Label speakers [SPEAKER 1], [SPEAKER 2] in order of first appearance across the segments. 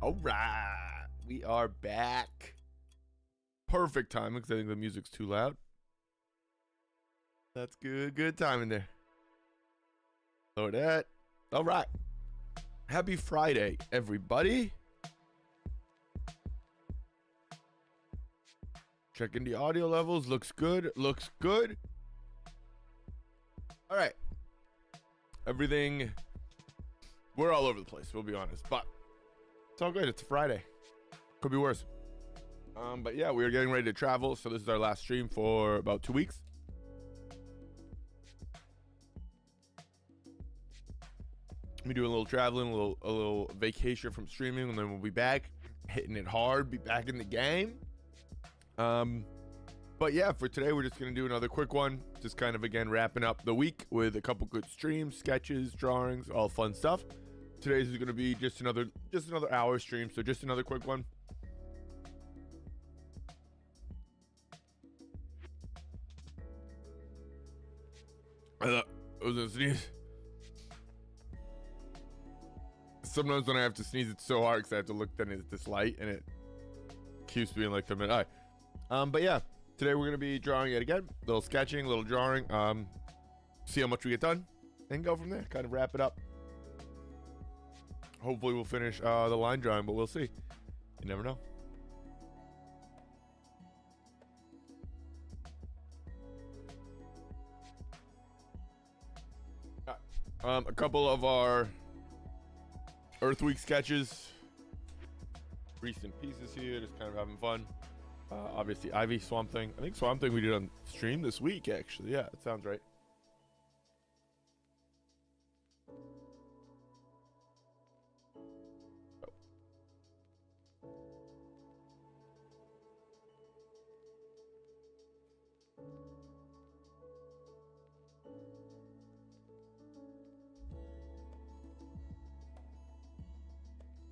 [SPEAKER 1] All right, we are back. Perfect timing because I think the music's too loud. That's good. Good timing there. Lower that. All right. Happy Friday, everybody. Checking the audio levels. Looks good. Looks good. All right. Everything. We're all over the place, we'll be honest. But it's all good. It's a Friday. Could be worse. But yeah, we are getting ready to travel. So this is our last stream for about 2 weeks. We doing a little traveling, a little vacation from streaming, and then we'll be back, hitting it hard, be back in the game. But yeah, for today, we're just gonna do another quick one. Just kind of again wrapping up the week with a couple good streams, sketches, drawings, all fun stuff. Today's is gonna be just another hour stream, so just another quick one. I was gonna sneeze. Sometimes when I have to sneeze, it's so hard because I have to look then at this light and it keeps being like the mid eye. But yeah, today we're gonna be drawing it again, a little sketching, a little drawing, see how much we get done, and go from there. Kind of wrap it up. Hopefully we'll finish the line drawing, but we'll see. You never know. A couple of our Earth Week sketches, recent pieces here, just kind of having fun. Obviously Ivy, Swamp Thing. I think Swamp Thing we did on stream this week, actually. Yeah, that sounds right.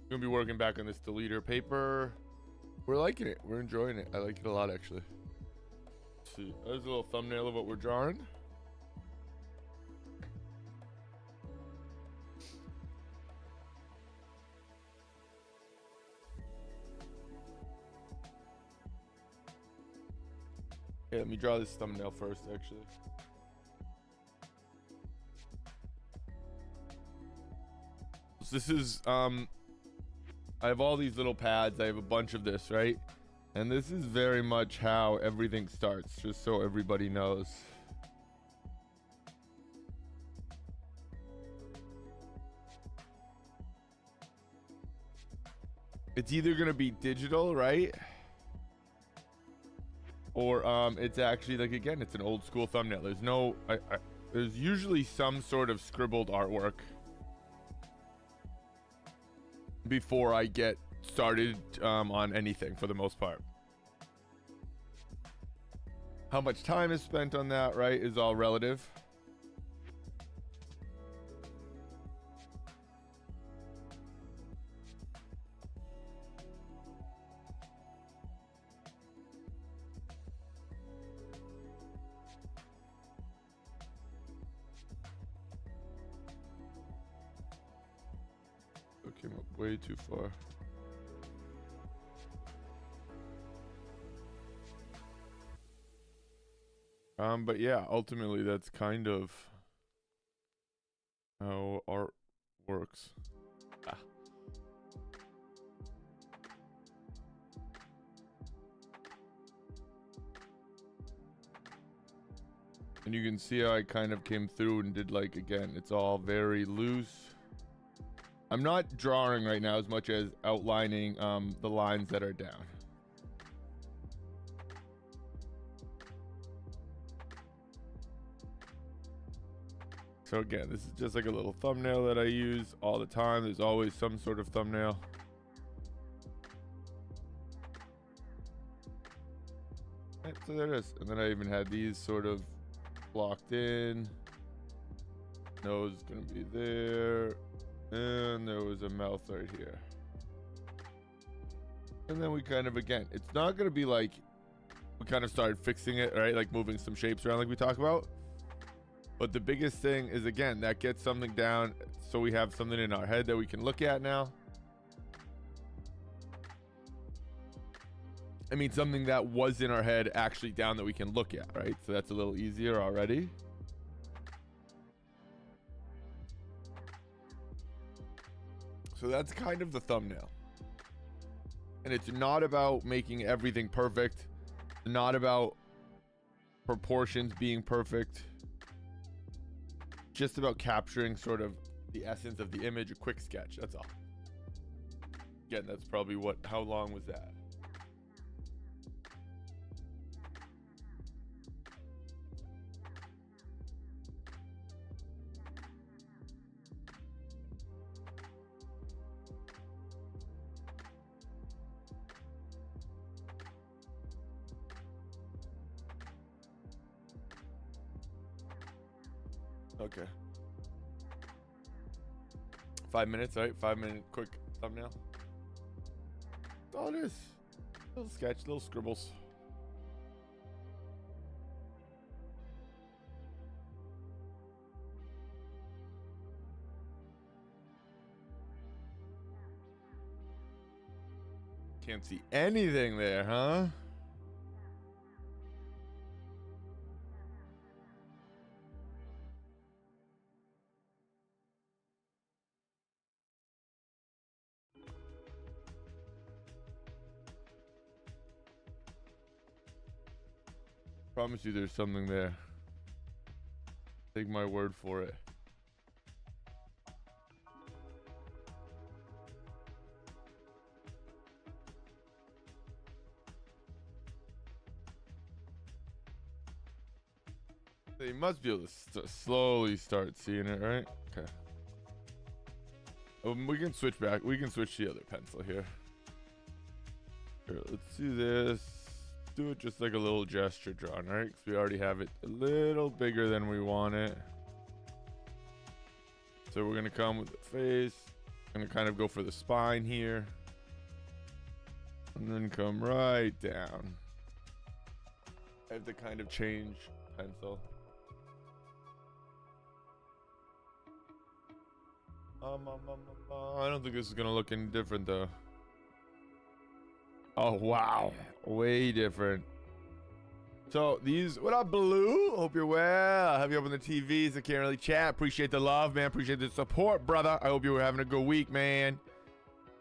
[SPEAKER 1] Gonna be working back on this deleter paper. We're liking it. We're enjoying it. I like it a lot, actually. Let's see. There's a little thumbnail of what we're drawing. Okay, let me draw this thumbnail first, actually. So this is I have all these little pads. I have a bunch of this, right? And this is very much how everything starts, just so everybody knows. It's either gonna be digital, right? Or it's actually, like, again, it's an old school thumbnail. There's no, there's usually some sort of scribbled artwork before I get started on anything, for the most part. How much time is spent on that, right, is all relative. Came up way too far. But yeah, ultimately that's kind of how art works. And you can see how I kind of came through and did, like, again, it's all very loose. I'm not drawing right now as much as outlining the lines that are down. So again, this is just like a little thumbnail that I use all the time. There's always some sort of thumbnail. Right, so there it is. And then I even had these sort of blocked in. Nose is gonna be there. And there was a mouth right here. And then we kind of, again, it's not going to be like, we kind of started fixing it, right? Like moving some shapes around like we talked about. But the biggest thing is, again, that gets something down so we have something in our head that we can look at now. I mean, something that was in our head actually down that we can look at, right? So that's a little easier already. So that's kind of the thumbnail. And it's not about making everything perfect. Not about proportions being perfect. Just about capturing sort of the essence of the image, a quick sketch. That's all. Again, that's probably how long was that? Okay. 5 minutes, all right? 5 minute quick thumbnail. That's all it is. Little sketch, little scribbles. Can't see anything there, huh? Promise you there's something there. Take my word for it. They must be able to slowly start seeing it, right? Okay. We can switch back. We can switch to the other pencil here. Here, let's do this. Do it just like a little gesture drawn, right? Because we already have it a little bigger than we want it. So we're gonna come with the face. Gonna kind of go for the spine here. And then come right down. I have to kind of change pencil. I don't think this is gonna look any different though. Oh wow, way different. So these, what up, Blue? Hope you're well. I have you up on the TVs. I can't really chat. Appreciate the love, man. Appreciate the support, brother. I hope you were having a good week, man.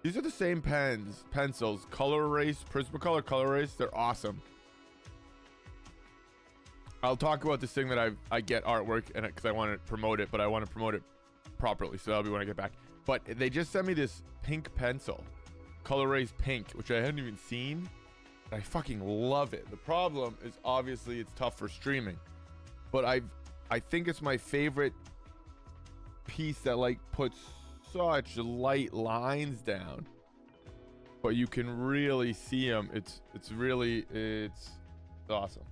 [SPEAKER 1] These are the same pencils, color erase, Prismacolor color erase. They're awesome. I'll talk about this thing that I get artwork, and because I want to promote it, but I want to promote it properly, so that'll be when I get back. But they just sent me this pink pencil, color erase pink, which I hadn't even seen. I fucking love it. The problem is obviously it's tough for streaming, but I think it's my favorite piece that like puts such light lines down, but you can really see them. It's awesome.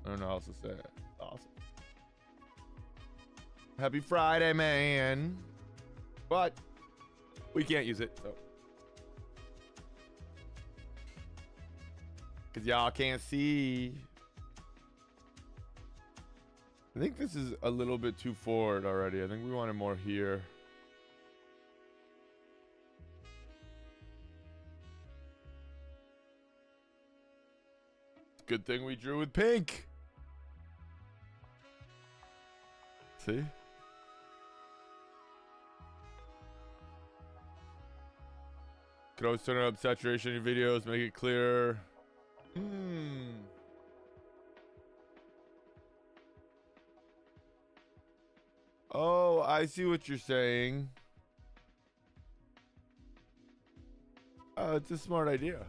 [SPEAKER 1] I don't know how else to say it. Awesome. Happy Friday, man. But we can't use it, so. Because y'all can't see. I think this is a little bit too forward already. I think we wanted more here. Good thing we drew with pink. See? Could always turn up saturation in your videos, make it clearer. Oh, I see what you're saying. Oh, it's a smart idea.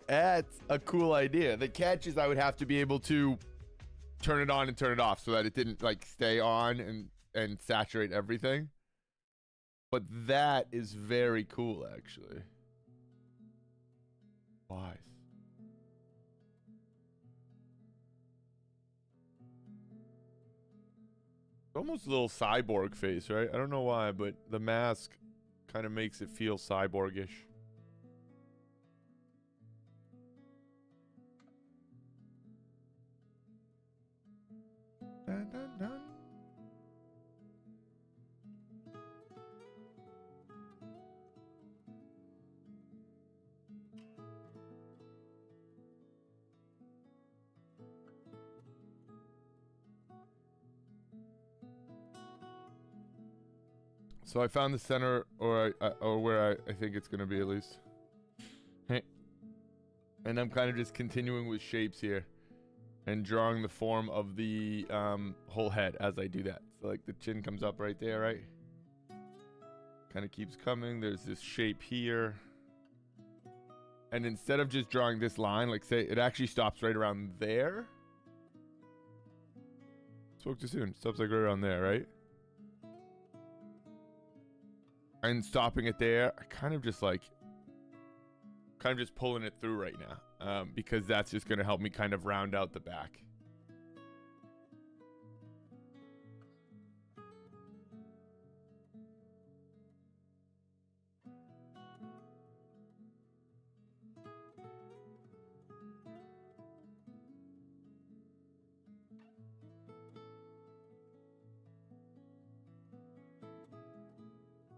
[SPEAKER 1] That's a cool idea. The catch is I would have to be able to turn it on and turn it off so that it didn't like stay on and saturate everything. But that is very cool, actually. Wise. Almost a little cyborg face, right? I don't know why, but the mask kind of makes it feel cyborgish. Dun, dun, dun. So I found the center, or where I think it's gonna be at least. And I'm kind of just continuing with shapes here and drawing the form of the whole head as I do that. So like the chin comes up right there, right? Kind of keeps coming. There's this shape here. And instead of just drawing this line, like say it actually stops right around there. Spoke too soon. Stops like right around there, right? And stopping it there, I kind of just pulling it through right now, because that's just going to help me kind of round out the back.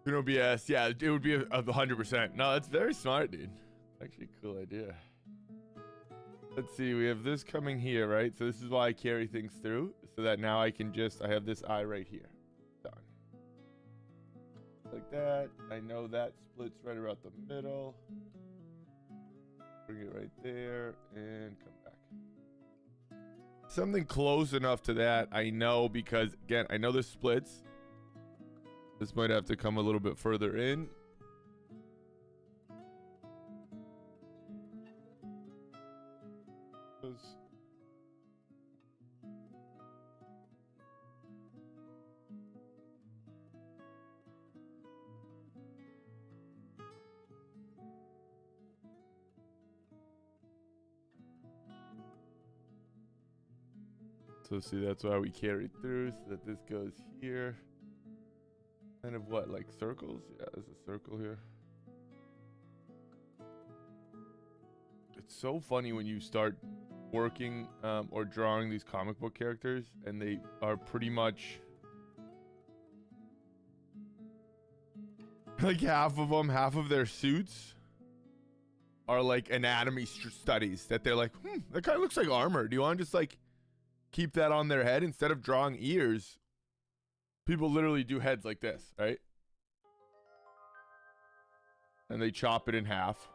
[SPEAKER 1] No BS. Yeah, it would be 100%. No, that's very smart, dude. Actually, cool idea. Let's see. We have this coming here, right? So this is why I carry things through, so that now I have this eye right here. Done. Like that. I know that splits right about the middle. Bring it right there and come back. Something close enough to that, I know, because again, I know this splits. This might have to come a little bit further in. So see, that's why we carried through, so that this goes here. Kind of what, like circles? Yeah, there's a circle here. It's so funny when you start working or drawing these comic book characters, and they are pretty much like half of their suits are like anatomy studies that they're like, that kind of looks like armor. Do you want to just like keep that on their head instead of drawing ears? People literally do heads like this, right? And they chop it in half.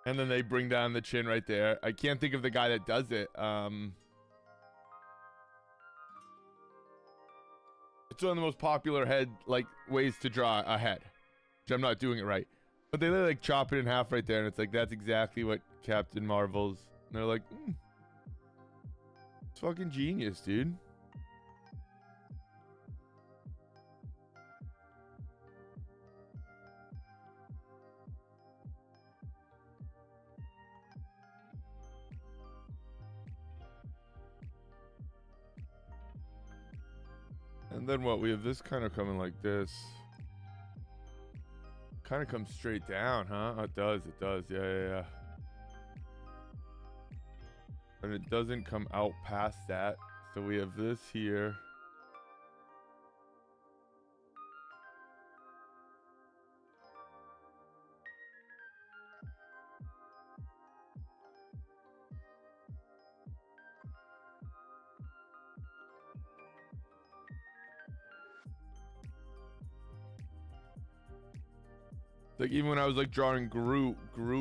[SPEAKER 1] And then they bring down the chin right there. I can't think of the guy that does it. It's one of the most popular head like ways to draw a head, which I'm not doing it right. But they literally like chop it in half right there, and it's like that's exactly what Captain Marvel's. And they're like, it's fucking genius, dude. And then what? We have this kind of coming like this. Kind of comes straight down, huh? Oh, it does. It does. Yeah. And it doesn't come out past that. So we have this here. Like even when I was like drawing Groot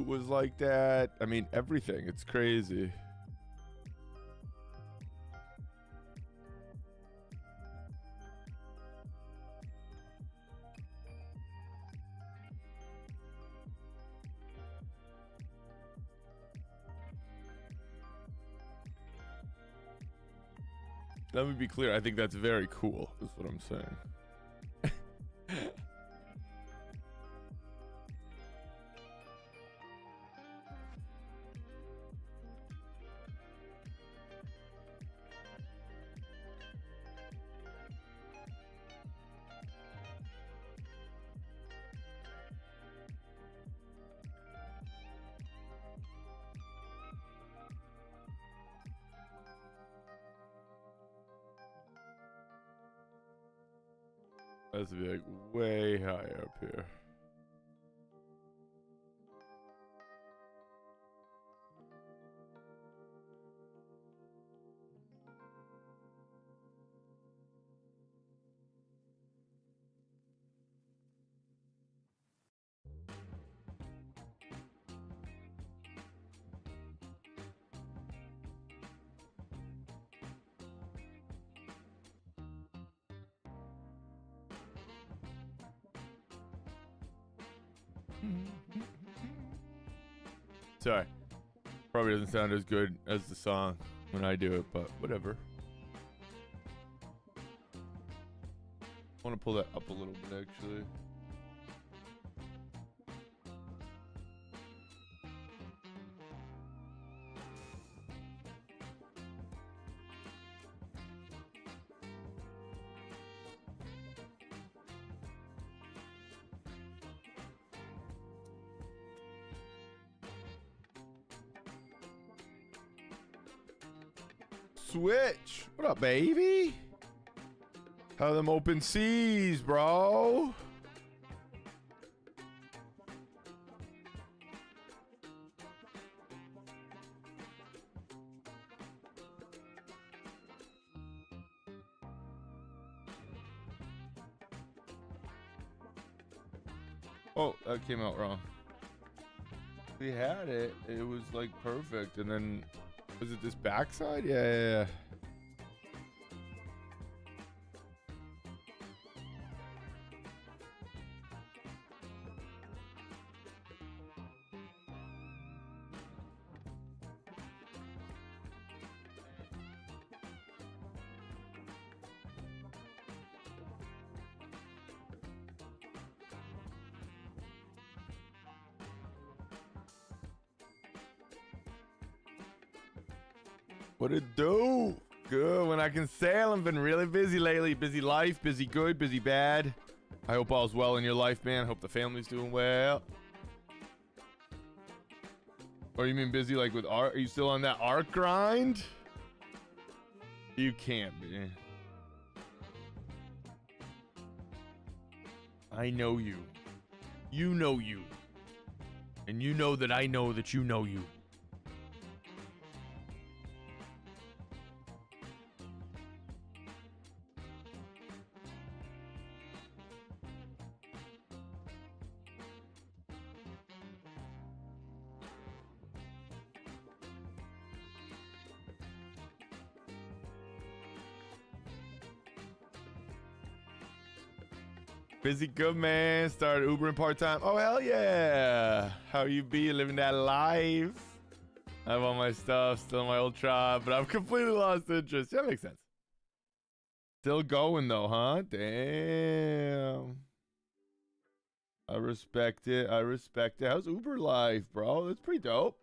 [SPEAKER 1] was like that. I mean, everything. It's crazy. Let me be clear. I think that's very cool, is what I'm saying. Has to be like way higher up here. Sorry. Probably doesn't sound as good as the song when I do it, but whatever. I want to pull that up a little bit, actually. Switch. What up, baby? How them open seas, bro? Oh, that came out wrong. We had it. It was like perfect. And then, was it this backside? Yeah. What it do? Good. When I can sail, I've been really busy lately. Busy life, busy good, busy bad. I hope all's well in your life, man. Hope the family's doing well. Or you mean busy like with art? Are you still on that art grind? You can't be. I know you. You know you. And you know that I know that you know you. Busy good, man. Started Ubering part-time. Oh, hell yeah. How you be living that life? I have all my stuff still in my old tribe, but I've completely lost interest. Yeah, that makes sense. Still going, though, huh? Damn. I respect it. I respect it. How's Uber life, bro? That's pretty dope.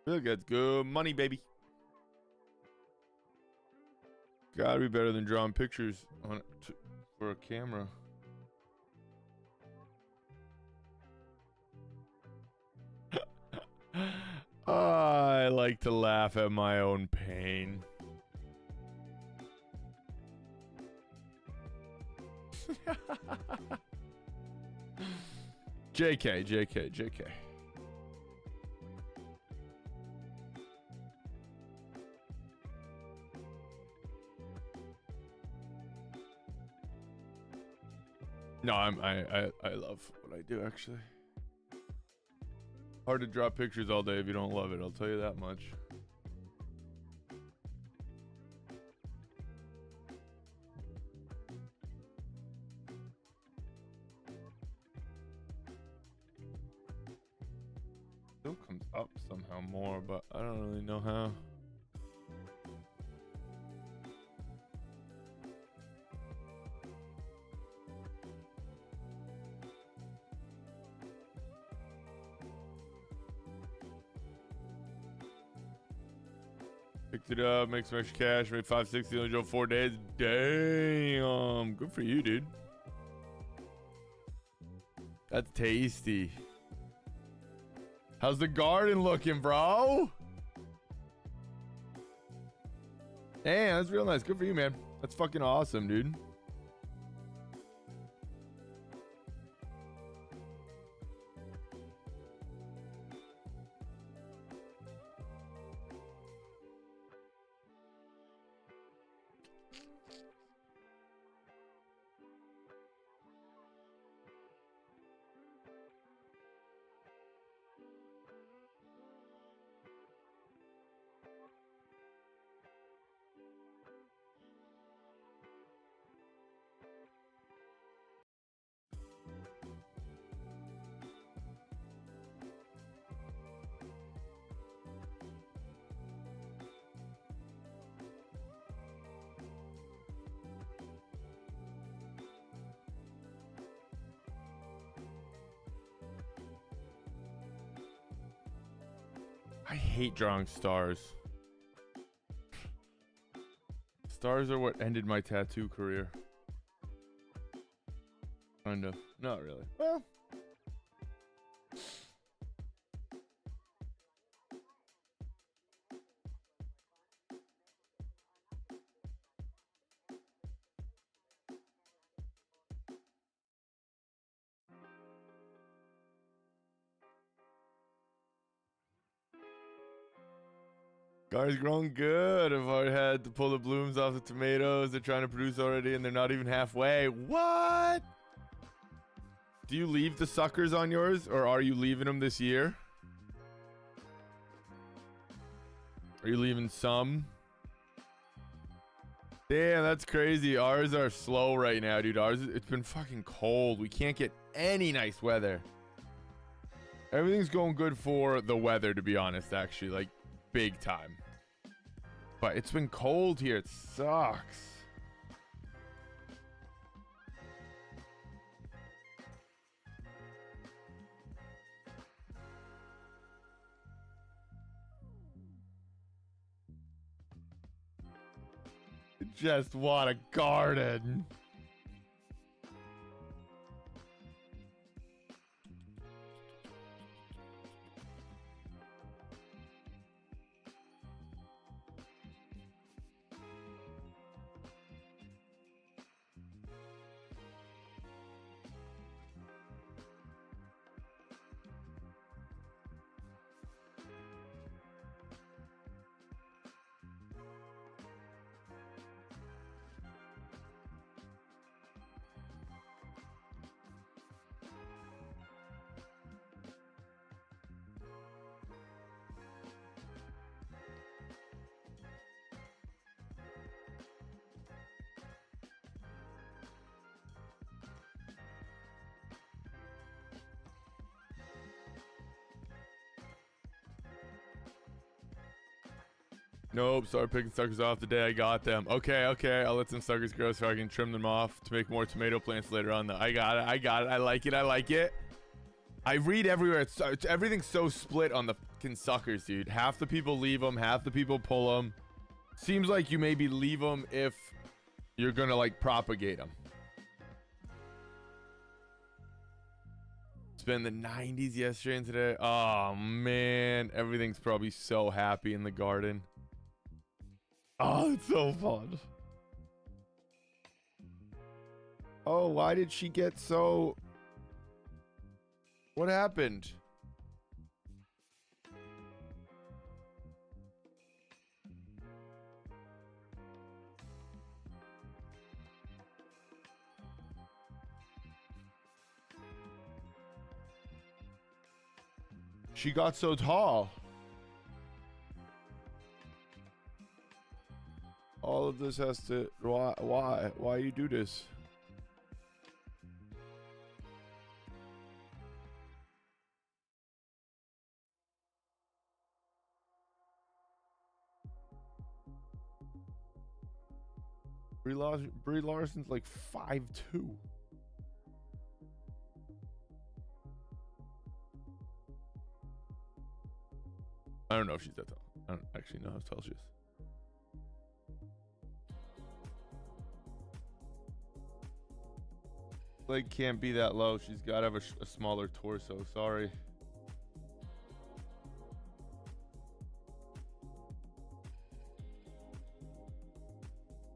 [SPEAKER 1] Really good. Good money, baby. Gotta be better than drawing pictures on for a camera. I like to laugh at my own pain. JK. No, I love what I do, actually. Hard to draw pictures all day if you don't love it, I'll tell you that much. Still comes up somehow more, but I don't really know how. Picked it up, make some extra cash, made $560, only drove 4 days. Damn, good for you, dude. That's tasty. How's the garden looking, bro? Damn, that's real nice. Good for you, man. That's fucking awesome, dude. I hate drawing stars. Stars are what ended my tattoo career. Kind of. Not really. Well. Garden's growing good. I've already had to pull the blooms off the tomatoes. They're trying to produce already, and they're not even halfway. What? Do you leave the suckers on yours, or are you leaving them this year? Are you leaving some? Damn, that's crazy. Ours are slow right now, dude. It's been fucking cold. We can't get any nice weather. Everything's going good for the weather, to be honest, actually. Like, big time. But it's been cold here. It sucks. Just want a garden. Nope, started picking suckers off the day I got them. Okay, I'll let some suckers grow so I can trim them off to make more tomato plants later on. Though I got it. I like it. I read everywhere. Everything's so split on the fucking suckers, dude. Half the people leave them, half the people pull them. Seems like you maybe leave them if you're gonna like propagate them. It's been the 90s yesterday and today. Oh man, everything's probably so happy in the garden. Oh, it's so fun. Oh, why did she get so... What happened? She got so tall. All of this has to... Why you do this? Brie Larson's like 5'2". I don't know if she's that tall. I don't actually know how tall she is. Leg can't be that low. She's got to have a smaller torso. Sorry.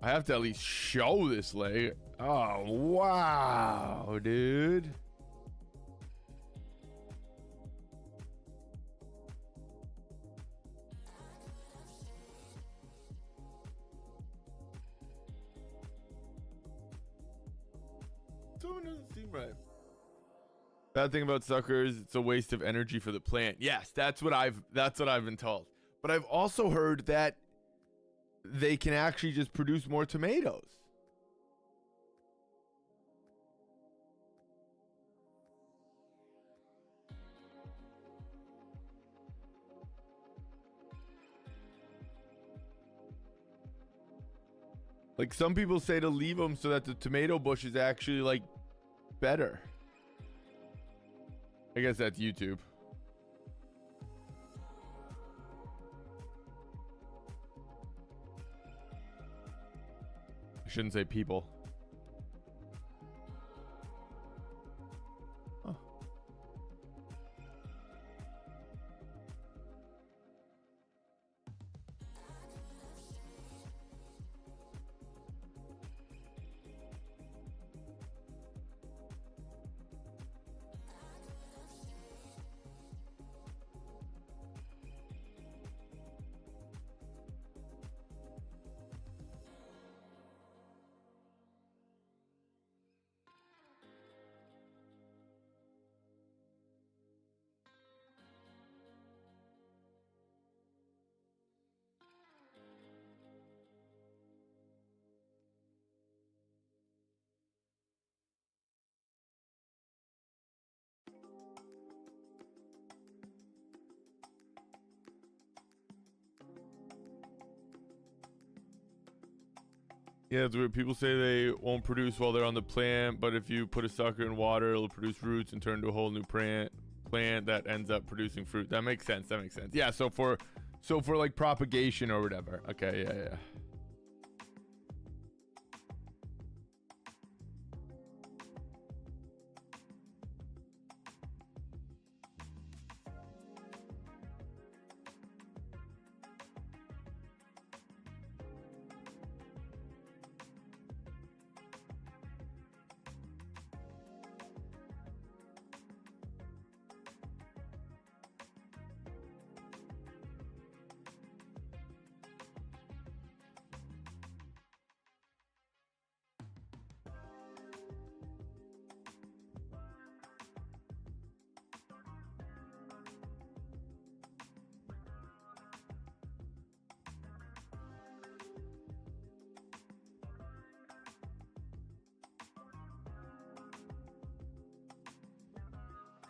[SPEAKER 1] I have to at least show this leg. Oh, wow, dude. Something doesn't seem right. Bad thing about suckers, it's a waste of energy for the plant. Yes, that's what I've been told. But I've also heard that they can actually just produce more tomatoes. Like some people say to leave them so that the tomato bush is actually like better. I guess that's YouTube. shouldn't say people. Huh. Yeah, it's weird. People say they won't produce while they're on the plant, but if you put a sucker in water, it'll produce roots and turn to a whole new plant that ends up producing fruit. That makes sense. That makes sense. Yeah, so for like propagation or whatever. Okay, yeah.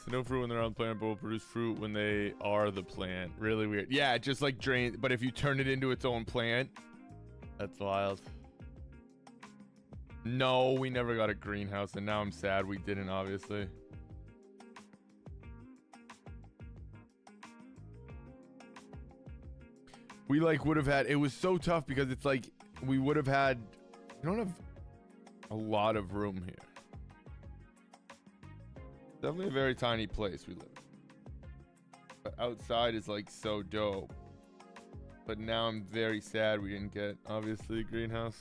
[SPEAKER 1] So no fruit when they're on the plant, but will produce fruit when they are the plant. Really weird. Yeah, it just like drain. But if you turn it into its own plant, that's wild. No, we never got a greenhouse, and now I'm sad we didn't, obviously. We like would have had, it was so tough because it's like we would have had, we don't have a lot of room here. Definitely a very tiny place we live in. But outside is like so dope. But now I'm very sad we didn't get, obviously, a greenhouse.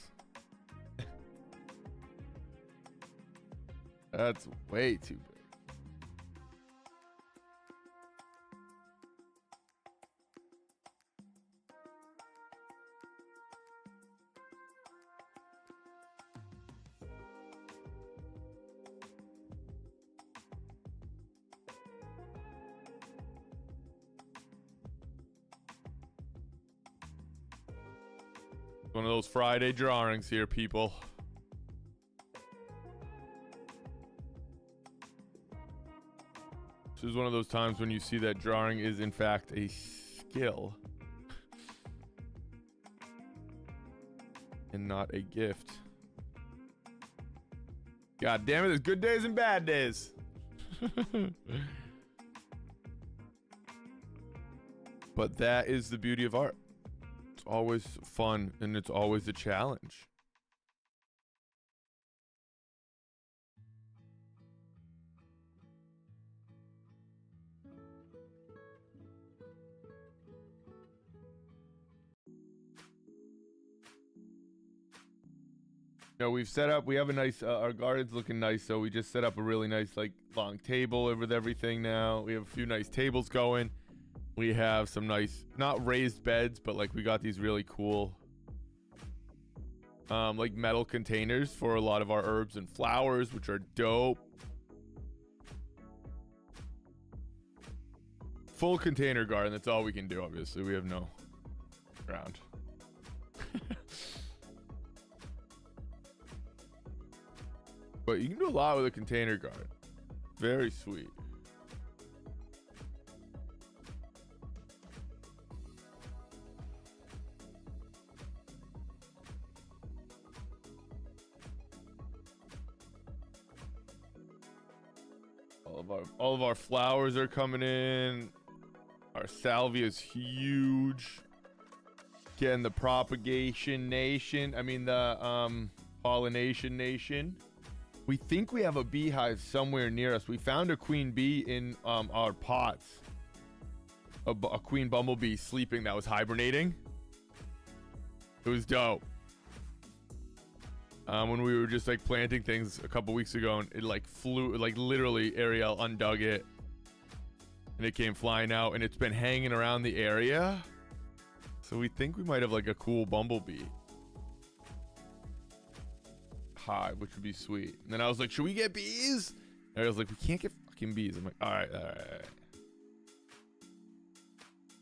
[SPEAKER 1] That's way too big. One of those Friday drawings here, people. This is one of those times when you see that drawing is in fact a skill and not a gift. God damn it, there's good days and bad days. But that is the beauty of art. It's always fun and it's always a challenge. You know, we've set up, we have a nice, our garden's looking nice, so we just set up a really nice, like, long table with everything now. We have a few nice tables going. We have some nice, not raised beds, but, like, we got these really cool, like, metal containers for a lot of our herbs and flowers, which are dope. Full container garden, that's all we can do, obviously. We have no ground. But you can do a lot with a container garden. Very sweet. All of our flowers are coming in. Our salvia is huge. Getting the propagation nation. I mean the Pollination Nation. We think we have a beehive somewhere near us. We found a queen bee in our pots. A queen bumblebee sleeping that was hibernating. It was dope. When we were just like planting things a couple weeks ago, and it like flew, like literally Ariel undug it and it came flying out, and it's been hanging around the area. So we think we might have like a cool bumblebee hive, which would be sweet. And then I was like, should we get bees? And I was like, we can't get fucking bees. I'm like, all right.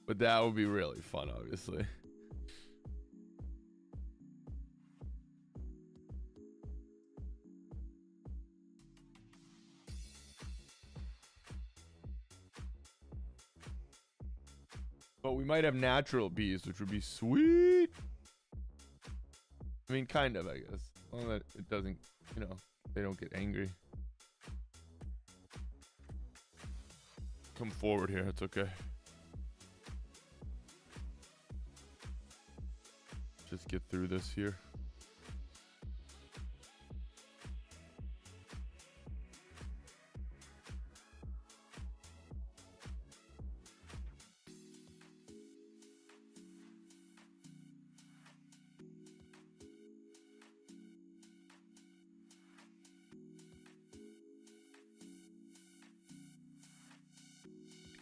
[SPEAKER 1] But that would be really fun, obviously. But we might have natural bees, which would be sweet. I mean, kind of, I guess. As long as it doesn't, you know, they don't get angry. Come forward here, it's okay. Just get through this here.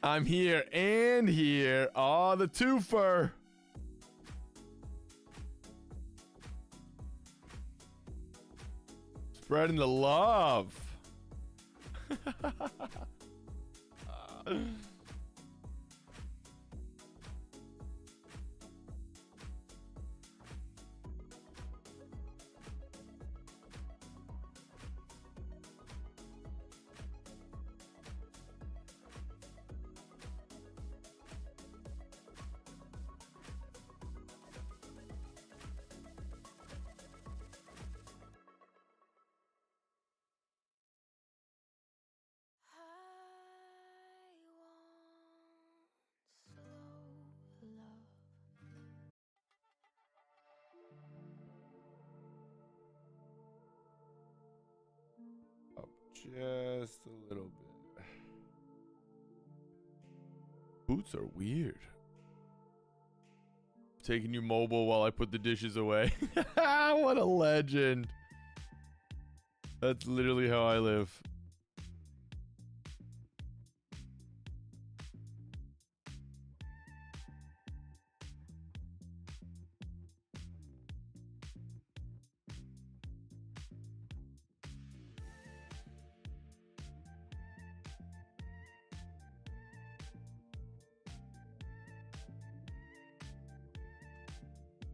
[SPEAKER 1] I'm here and here. Oh, the twofer. Spreading the love. Up just a little bit. Boots are weird. Taking you mobile while I put the dishes away. What a legend. That's literally how I live.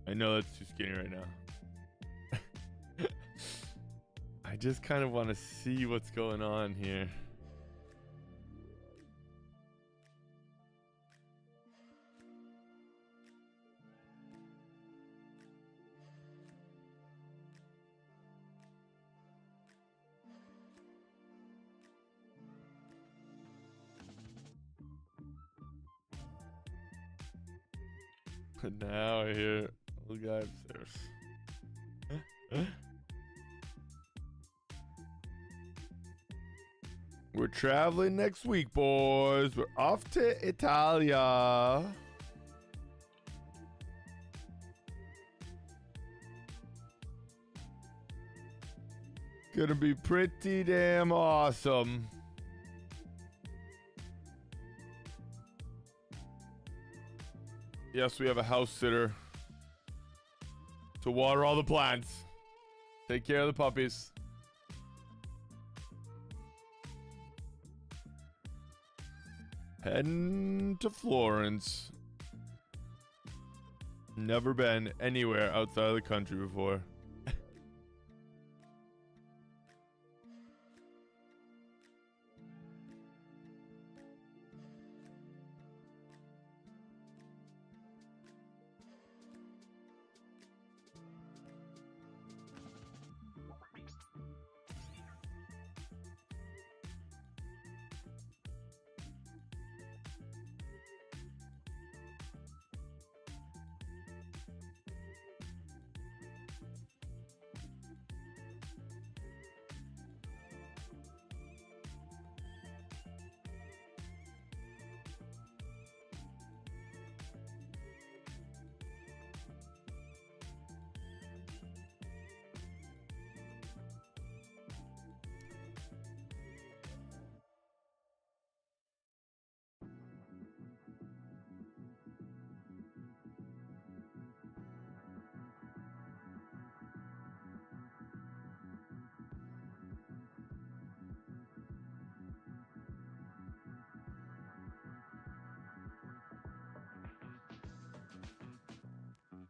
[SPEAKER 1] I know that's too skinny right now. I just kind of want to see what's going on here. But now I hear the guy upstairs. We're traveling next week, boys. We're off to Italia. Gonna be pretty damn awesome. Yes, we have a house sitter to water all the plants. Take care of the puppies. Heading to Florence. Never been anywhere outside of the country before.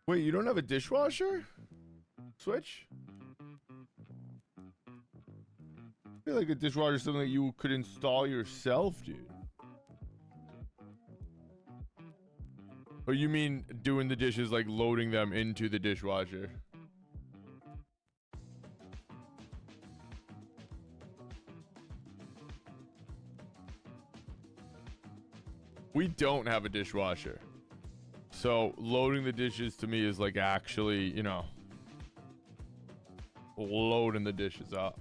[SPEAKER 1] Wait, you don't have a dishwasher? Switch? I feel like a dishwasher is something that you could install yourself, dude. Or you mean doing the dishes, like loading them into the dishwasher? We don't have a dishwasher. So loading the dishes to me is like actually, you know, loading the dishes up.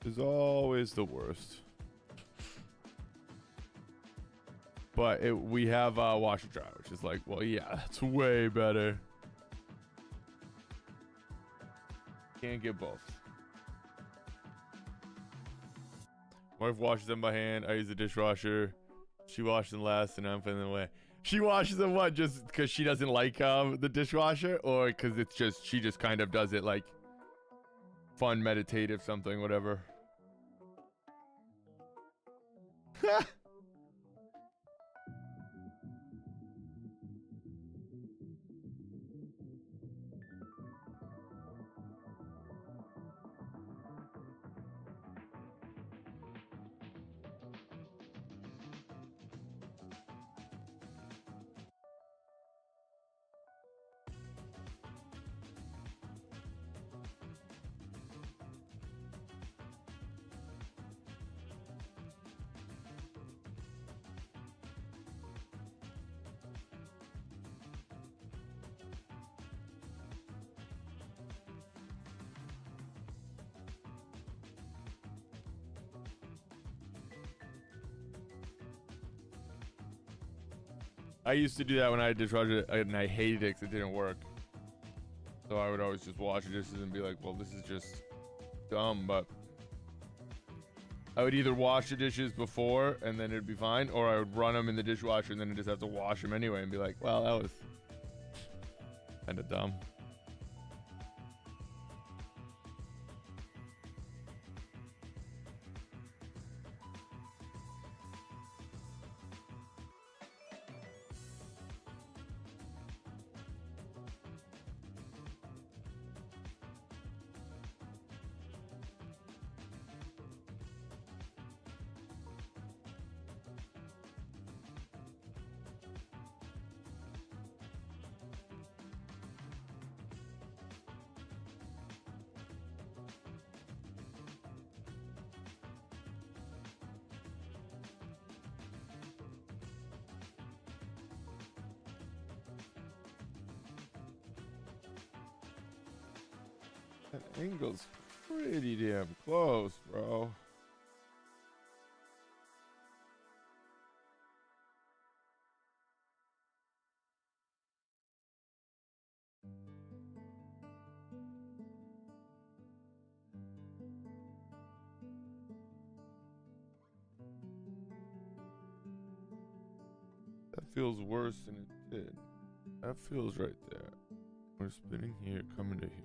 [SPEAKER 1] Is always the worst. But we have a washer dryer, which is like, well, yeah, that's way better. Can't get both. My wife washes them by hand. I use the dishwasher. She washes them last, and I'm putting them away. She washes them what? Just because she doesn't like the dishwasher, or because it's just she just kind of does it like fun, meditative, something, whatever. I used to do that when I had a dishwasher, and I hated it because it didn't work. So I would always just wash the dishes and be like, well, this is just dumb, but I would either wash the dishes before and then it'd be fine, or I would run them in the dishwasher and then I'd just have to wash them anyway and be like, well, that was kind of dumb. That angle's pretty damn close, bro. That feels worse than it did. That feels right there. We're spinning here, coming to here.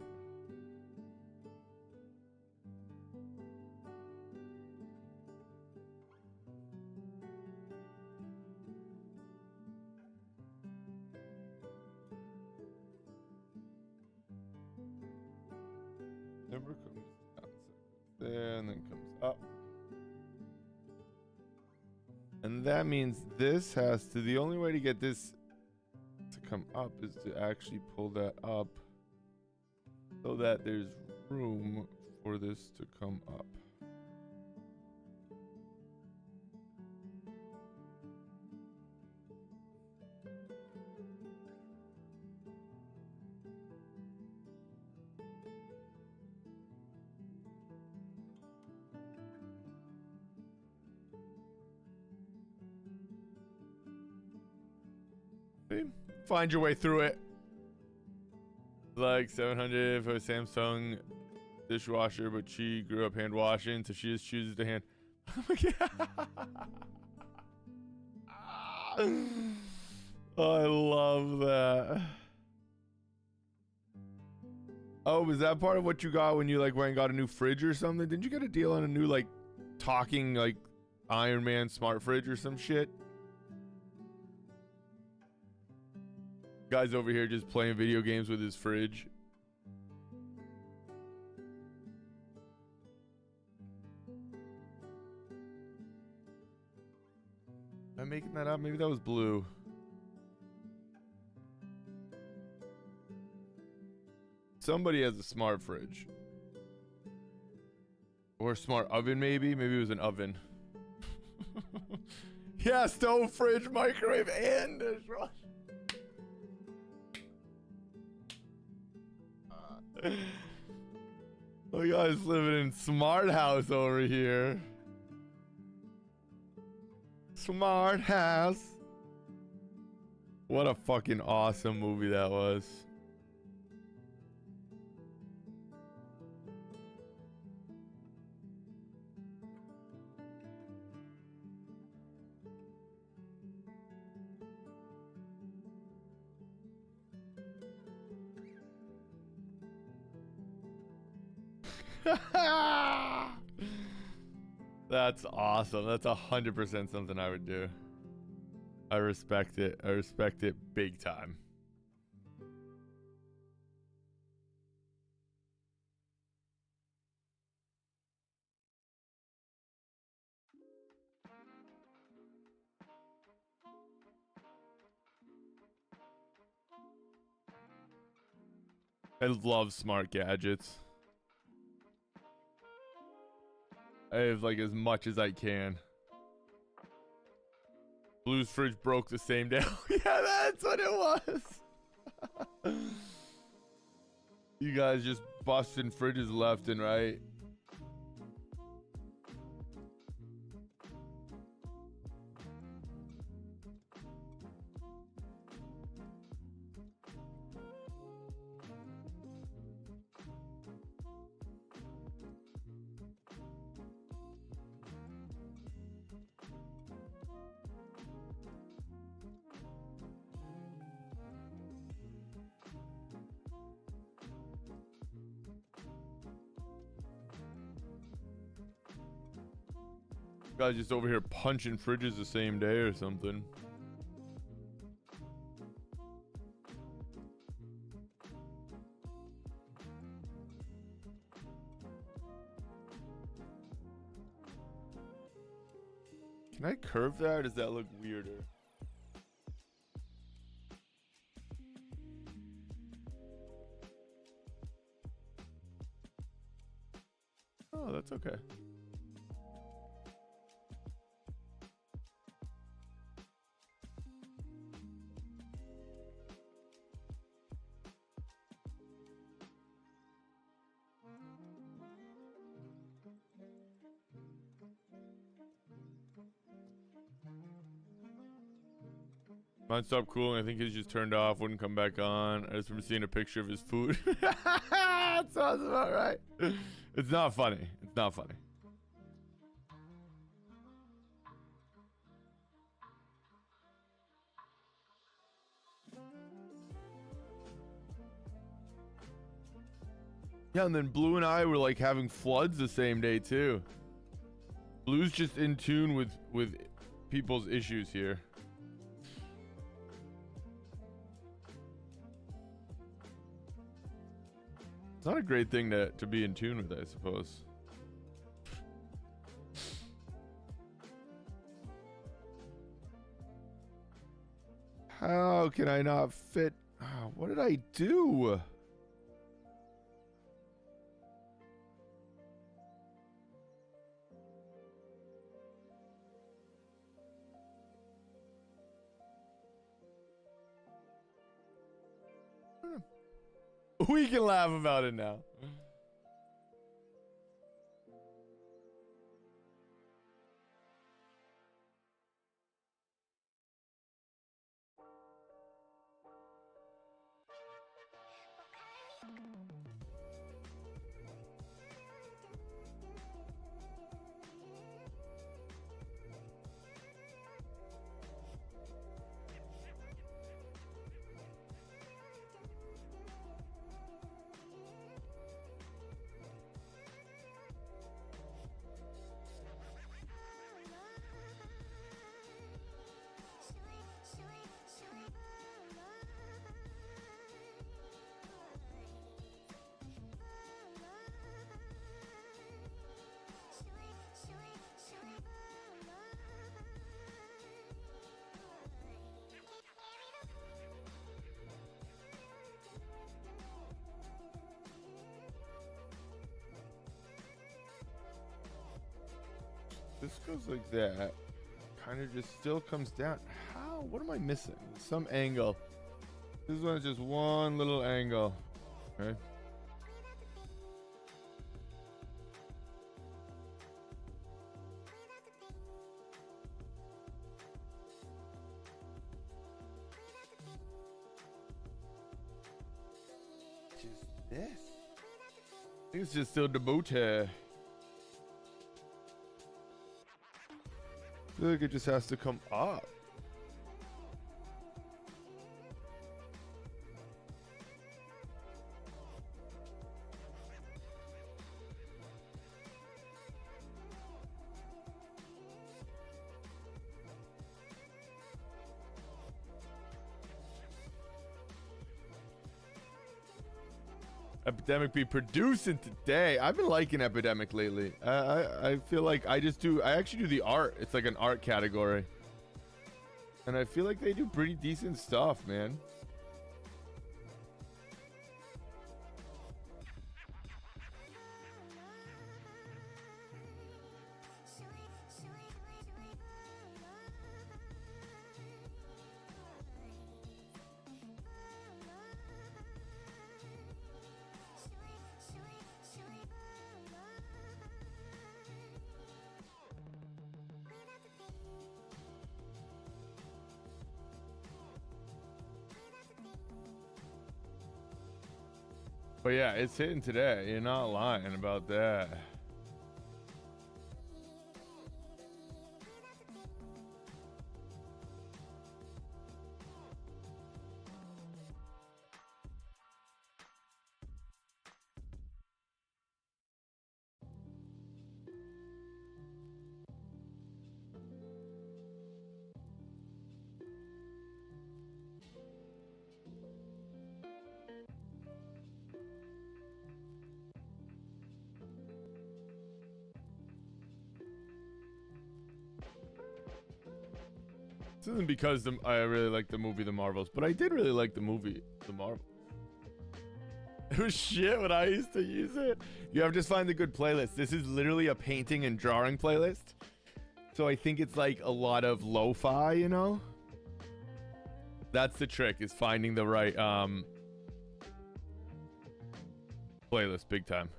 [SPEAKER 1] Never comes down, there, and then comes up. And that means this has to, the only way to get this to come up is to actually pull that up so that there's room for this to come up. Find your way through it. Like 700 for a Samsung dishwasher, but she grew up hand washing, so she just chooses to hand. Oh, I love that. Oh, was that part of what you got when you like went and got a new fridge or something? Didn't you get a deal on a new like talking like Iron Man smart fridge or some shit? Guy's over here just playing video games with his fridge. Am I making that up? Maybe that was blue. Somebody has a smart fridge. Or a smart oven, maybe? Maybe it was an oven. Yeah, stove, fridge, microwave, and dishwasher. The guy's living in smart house over here. Smart house. What a fucking awesome movie that was. That's awesome. That's 100% something I would do. I respect it. I respect it big time. I love smart gadgets. I have like as much as I can. Blue's fridge broke the same day. Yeah, that's what it was. You guys just busting fridges left and right. Guys just over here punching fridges the same day or something. Can I curve that or does that look weirder? Oh, that's okay. Mine stopped cooling. I think he's just turned off, wouldn't come back on. I just remember seeing a picture of his food. That sounds about right. It's not funny. It's not funny. Yeah, and then Blue and I were like having floods the same day too. Blue's just in tune with people's issues here. It's not a great thing to be in tune with, I suppose. How can I not fit? Oh, what did I do? We can laugh about it now. This goes like that. Kind of just still comes down. How? What am I missing? Some angle. This one is just one little angle. Okay. Just this. I think it's just still the boot hair. I feel like it just has to come up. Epidemic be producing today. I've been liking Epidemic lately. I feel like I actually do the art. It's like an art category. And I feel like they do pretty decent stuff, man. But yeah, it's hitting today. You're not lying about that. This isn't because I really like the movie The Marvels, but I did really like the movie The Marvels. It was shit when I used to use it. You have to just find the good playlist. This is literally a painting and drawing playlist. So I think it's like a lot of lo-fi, you know? That's the trick, is finding the right playlist big time.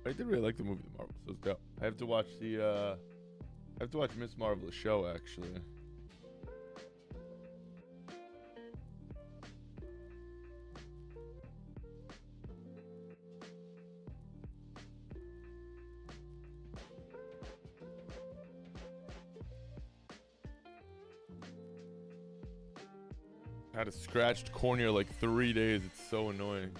[SPEAKER 1] I did really like the movie The Marvels. It was dope. I have to watch Miss Marvel's show actually. I had a scratched cornea like 3 days. It's so annoying.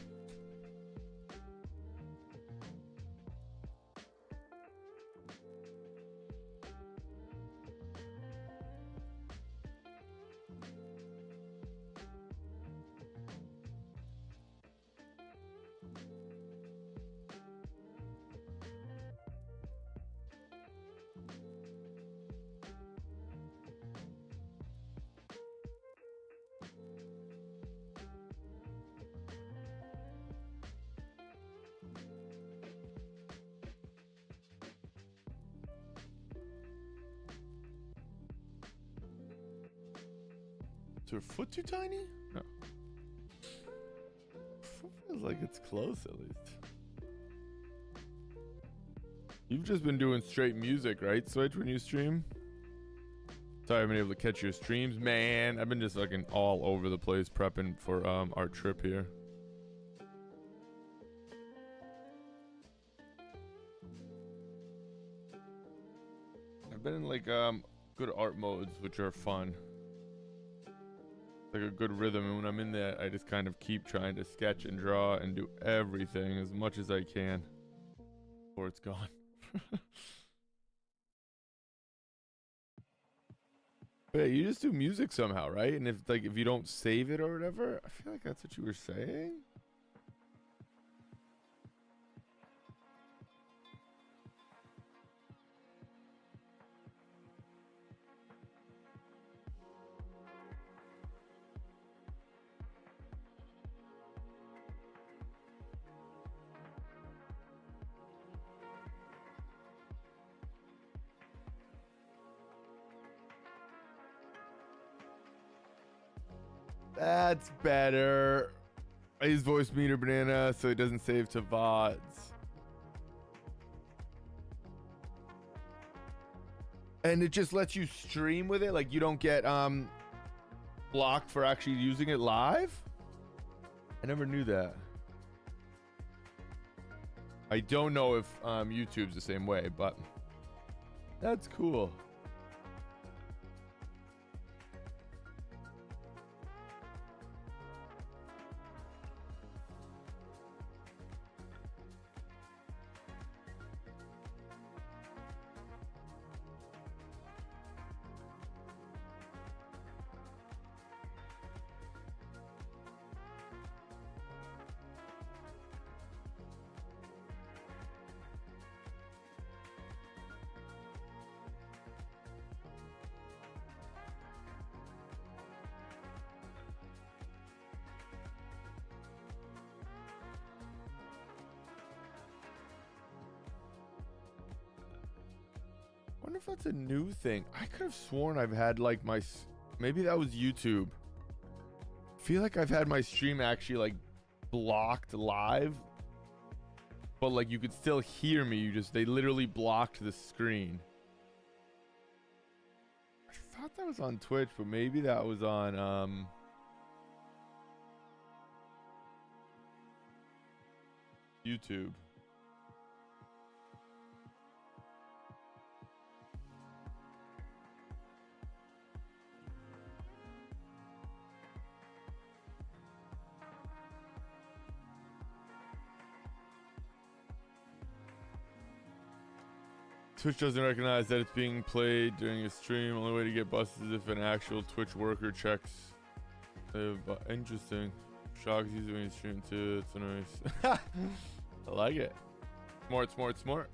[SPEAKER 1] Is her foot too tiny? No. Foot feels like it's close at least. You've just been doing straight music, right, Switch, when you stream? Sorry I haven't been able to catch your streams. Man, I've been just fucking all over the place prepping for our trip here. I've been in like good art modes, which are fun. Like a good rhythm, and when I'm in that, I just kind of keep trying to sketch and draw and do everything as much as I can before it's gone. But yeah, you just do music somehow, right? And if you don't save it or whatever, I feel like that's what you were saying. That's better. I use voice meter banana so it doesn't save to VODs. And it just lets you stream with it, like you don't get blocked for actually using it live? I never knew that. I don't know if YouTube's the same way, but that's cool. I wonder if that's a new thing. I could have sworn I've had like my, maybe that was YouTube. I feel like I've had my stream actually like blocked live, but like you could still hear me. They literally blocked the screen. I thought that was on Twitch, but maybe that was on YouTube. Twitch doesn't recognize that it's being played during a stream. Only way to get busted is if an actual Twitch worker checks. Interesting. Shocks usually when you stream too. It's nice. I like it. Smart, smart, smart.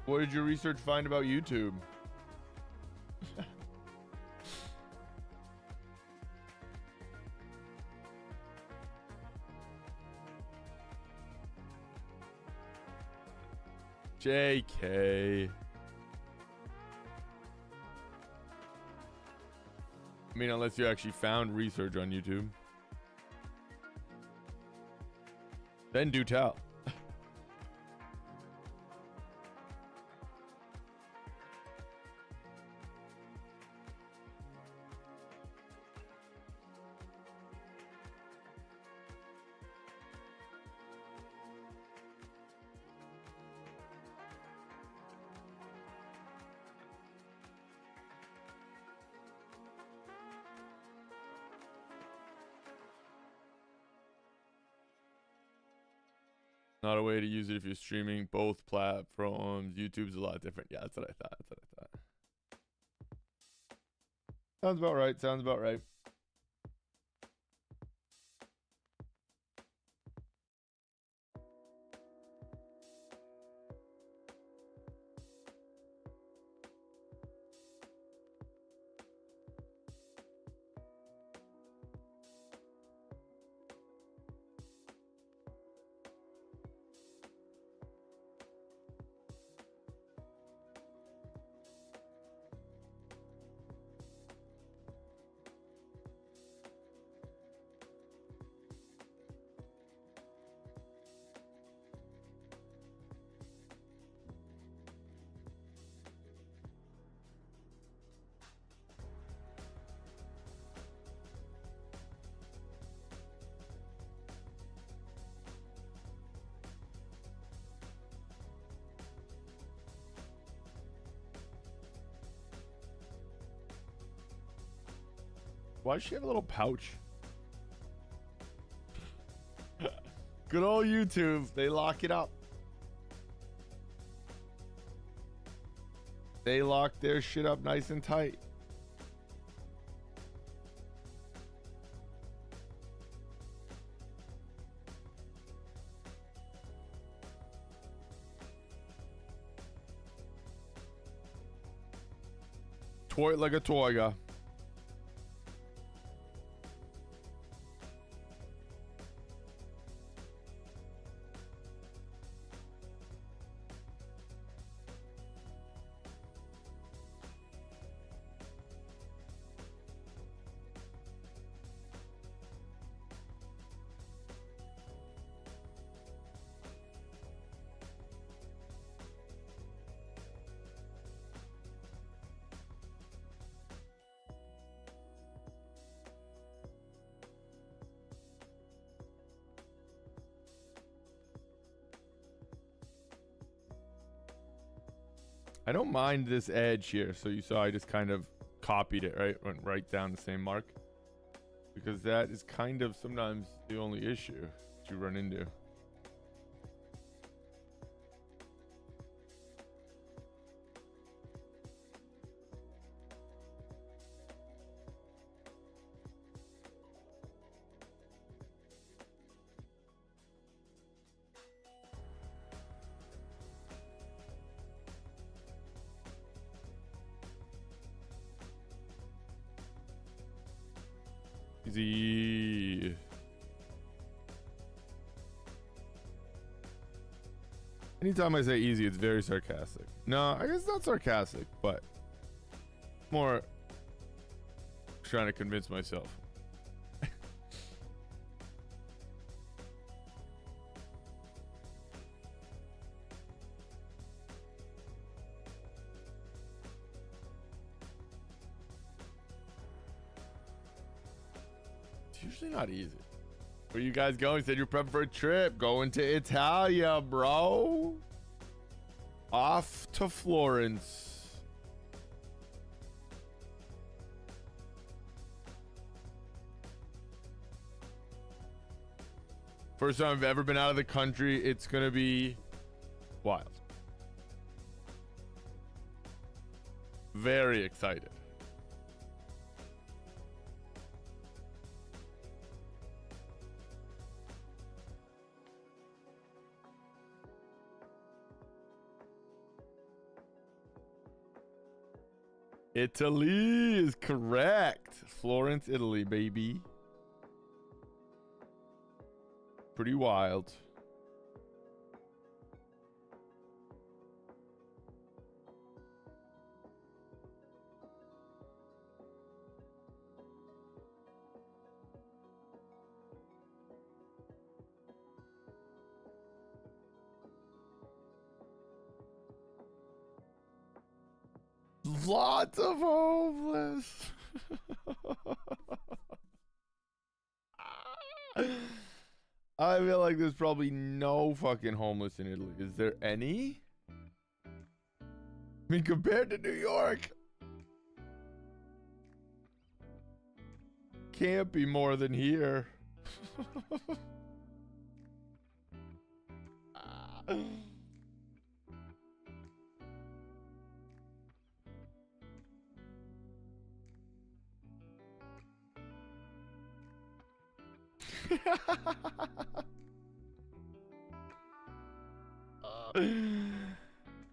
[SPEAKER 1] What did your research find about YouTube? JK. I mean, unless you actually found research on YouTube. Then do tell. Not a way to use it if you're streaming both platforms. YouTube's a lot different. Yeah, that's what I thought. That's what I thought. Sounds about right. Sounds about right. Why does she have a little pouch? Good old YouTube. They lock it up. They lock their shit up nice and tight. Toy like a toy guy. I don't mind this edge here. So you saw I just kind of copied it, right? Went right down the same mark. Because that is kind of sometimes the only issue that you run into. Easy. Anytime I say easy, it's very sarcastic. No, I guess not sarcastic, but more trying to convince myself. It's usually not easy. Where you guys going? You said you're prepping for a trip. Going to Italia, bro. Off to Florence. First time I've ever been out of the country. It's going to be wild. Very excited. Italy is correct. Florence, Italy, baby. Pretty wild. Lots of homeless. I feel like there's probably no fucking homeless in Italy. Is there any? I mean, compared to New York, can't be more than here.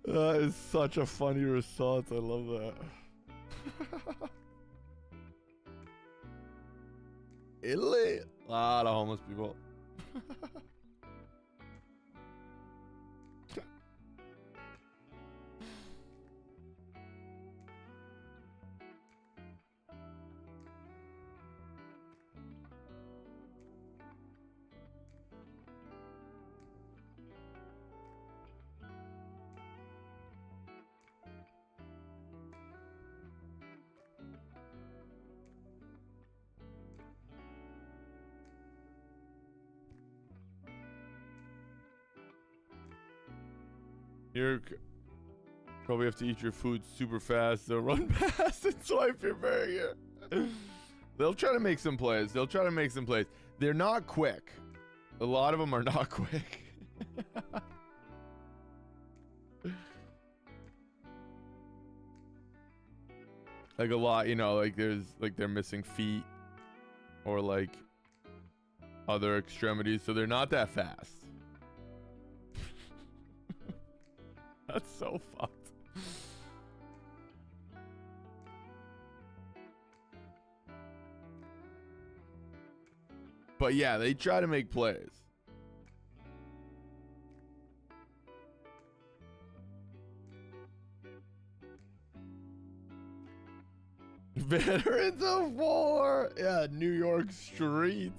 [SPEAKER 1] That is such a funny response. I love that. Italy, a lot of homeless people. You probably have to eat your food super fast, so run past and swipe your burger. They'll try to make some plays. They're not quick. A lot of them are not quick. Like a lot, you know, like there's like they're missing feet or like other extremities, so they're not that fast. That's so fucked. But yeah, they try to make plays. Veterans of War. Yeah, New York streets.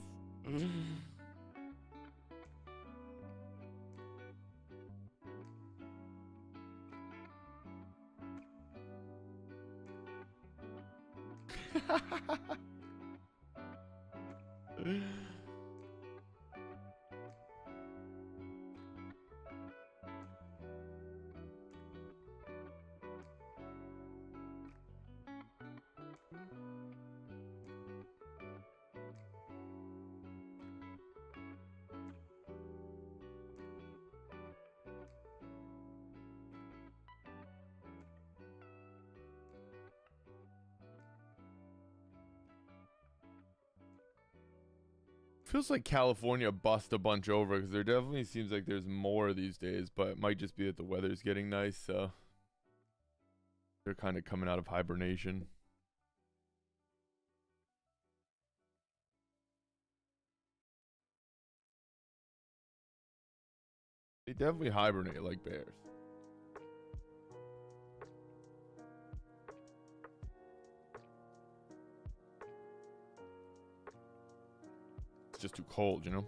[SPEAKER 1] Feels like California bust a bunch over because there definitely seems like there's more these days, but it might just be that the weather's getting nice, so they're kind of coming out of hibernation. They definitely hibernate like bears. It's just too cold, you know?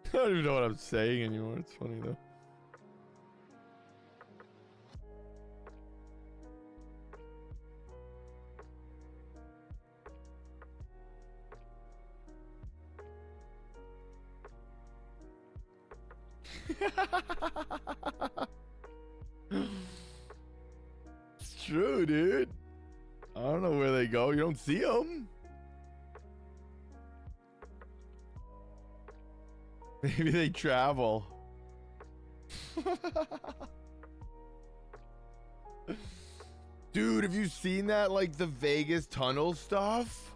[SPEAKER 1] I don't even know what I'm saying anymore. It's funny though. It's true, dude. I don't know where they go. You don't see them. Maybe they travel. Dude, have you seen that, like, the Vegas tunnel stuff?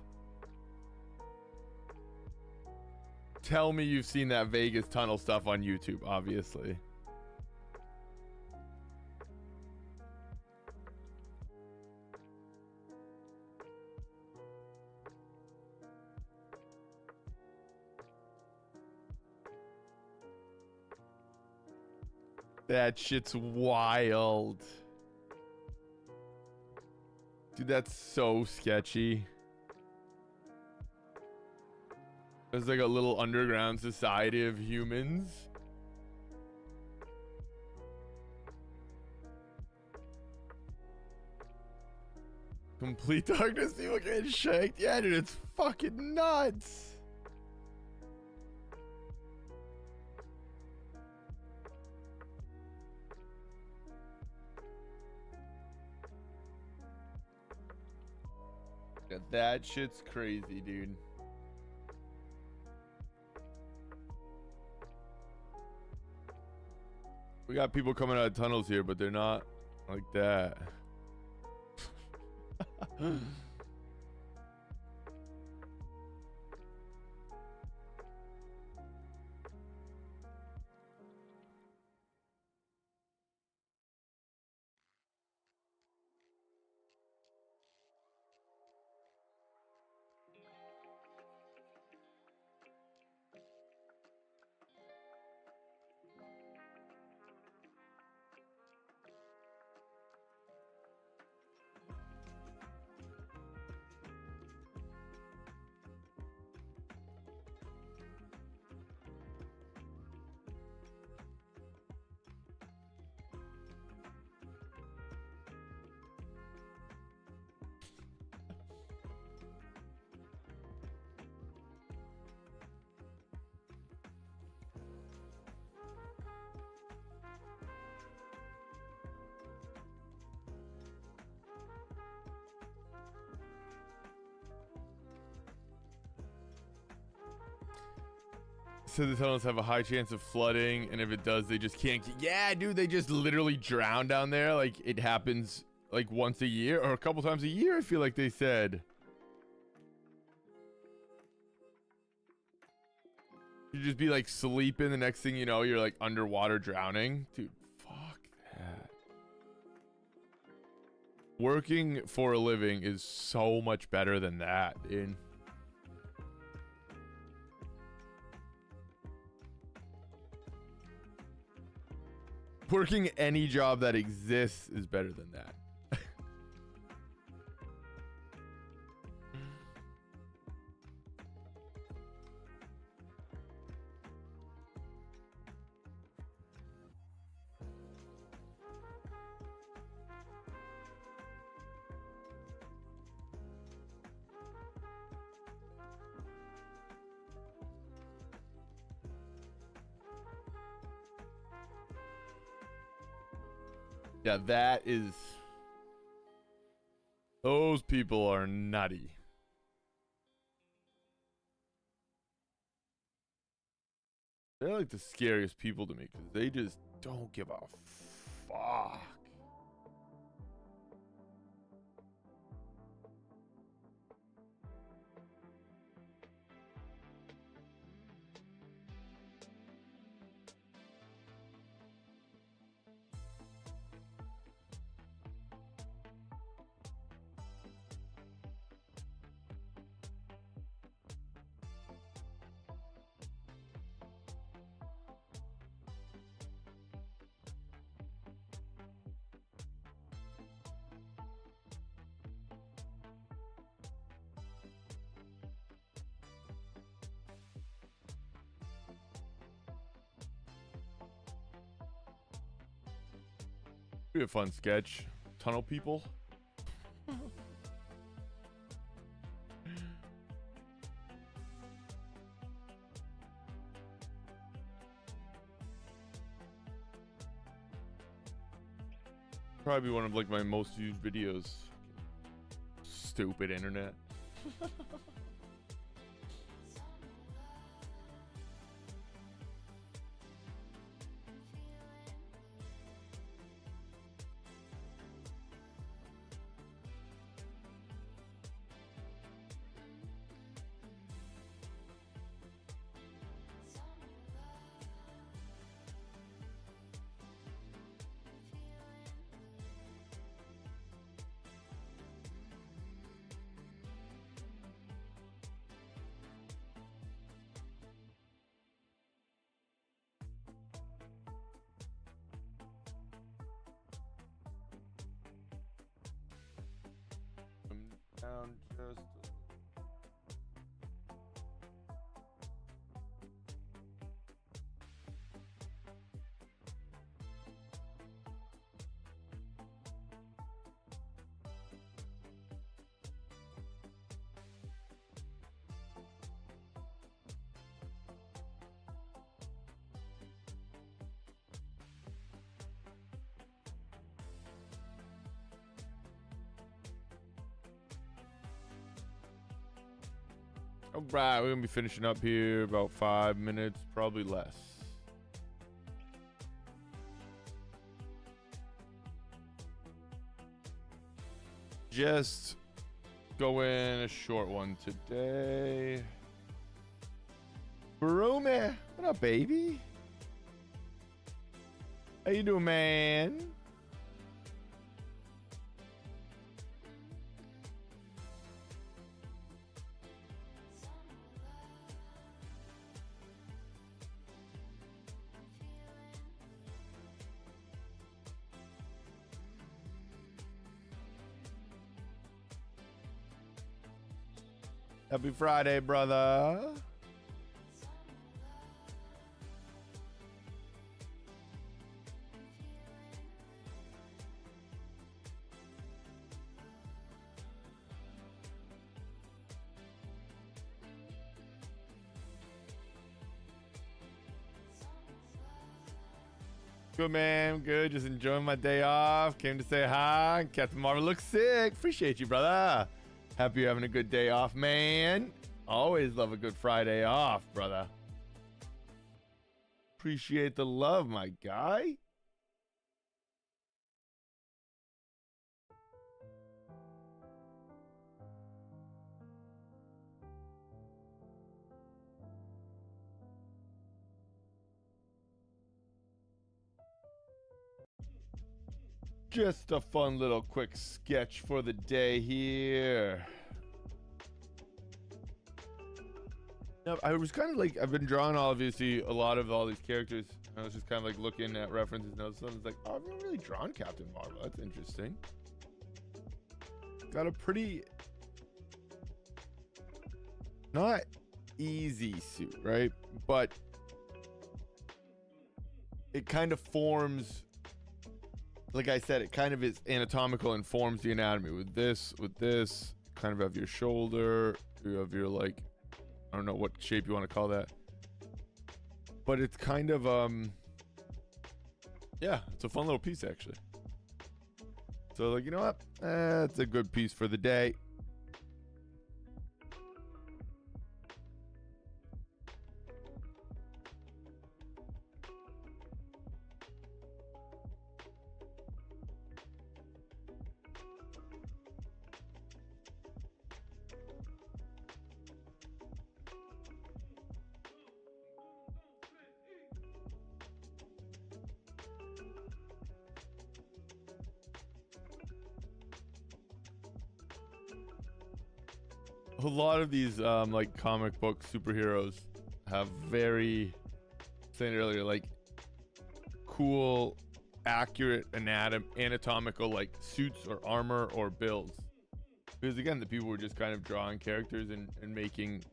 [SPEAKER 1] Tell me you've seen that Vegas tunnel stuff on YouTube, obviously. That shit's wild. Dude, that's so sketchy. There's like a little underground society of humans. Complete darkness, people getting shanked. Yeah, dude, it's fucking nuts. Yeah, that shit's crazy, dude. We got people coming out of tunnels here, but they're not like that. So the tunnels have a high chance of flooding, and if it does, they just can't. Yeah, dude, they just literally drown down there. Like, it happens like once a year or a couple times a year, I feel like they said. You just be like sleeping, the next thing you know, you're like underwater drowning. Dude, fuck that. Working for a living is so much better than that, dude. Working any job that exists is better than that. Yeah, that is... Those people are nutty. They're like the scariest people to me because they just don't give a fuck. Be a fun sketch. Tunnel people. Probably one of like my most viewed videos. Stupid internet. Down just all right, we're gonna be finishing up here about 5 minutes, probably less. Just go in a short one today. Barome, what up, baby? How you doing, man? Happy Friday, brother. Good, man. Good. Just enjoying my day off. Came to say hi. Captain Marvel looks sick. Appreciate you, brother. Happy you're having a good day off, man. Always love a good Friday off, brother. Appreciate the love, my guy. Just a fun little quick sketch for the day here. Now, I was kind of like, I've been drawing obviously a lot of all these characters. I was just kind of like looking at references and all of a sudden it's like, oh, I've never really drawn Captain Marvel. That's interesting. Got a pretty not easy suit, right? But it kind of forms, like I said, it kind of is anatomical and forms the anatomy. With this, kind of have your shoulder, you have your like, I don't know what shape you want to call that. But it's kind of, yeah, it's a fun little piece actually. So like, you know what? It's a good piece for the day. A lot of these like comic book superheroes have very, saying earlier, like cool, accurate anatomical like suits or armor or builds. Because again, the people were just kind of drawing characters and making